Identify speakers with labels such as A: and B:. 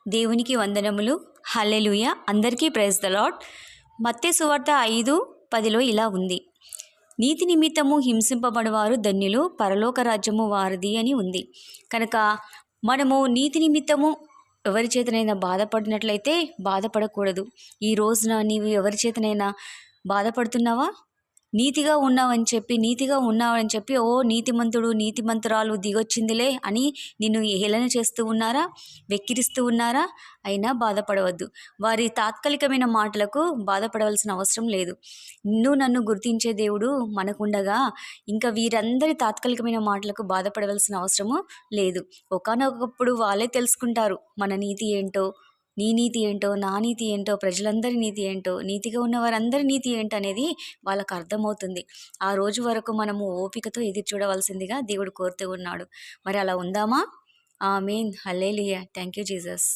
A: దేవునికి వందనములు. హల్లెలూయా. అందరికీ ప్రైజ్ ద లార్డ్. మత్తయి సువార్త 5:10లో ఇలా ఉంది, నీతి నిమిత్తము హింసింపబడువారు ధన్యులు, పరలోక రాజ్యము వారిది అని ఉంది. కనుక మనము నీతి నిమిత్తము ఎవరి చేతనైనా బాధపడినట్లయితే బాధపడకూడదు. ఈ రోజున నీవు ఎవరి చేతనైనా బాధపడుతున్నావా? నీతిగా ఉన్నావని చెప్పి ఓ నీతిమంతుడు నీతిమంతురాలు దిగొచ్చిందిలే అని నిన్ను హేళన చేస్తూ ఉన్నారా, వెక్కిరిస్తూ ఉన్నారా? అయినా బాధపడవద్దు. వారి తాత్కాలికమైన మాటలకు బాధపడవలసిన అవసరం లేదు. నన్ను గుర్తించే దేవుడు మనకుండగా ఇంకా వీరందరి తాత్కాలికమైన మాటలకు బాధపడవలసిన అవసరము లేదు. ఒకానొకప్పుడు వాళ్ళే తెలుసుకుంటారు మన నీతి ఏంటో, నీ నీతి ఏంటో, నా నీతి ఏంటో, ప్రజలందరి నీతి ఏంటో, నీతిగా ఉన్న వారందరి నీతి ఏంటో అనేది వాళ్ళకు అర్థమవుతుంది. ఆ రోజు వరకు మనము ఓపికతో ఎదురు చూడవలసిందిగా దేవుడు కోరుతూ ఉన్నాడు. మరి అలా ఉందామా? ఆమేన్. హల్లెలూయా. Thank you Jesus.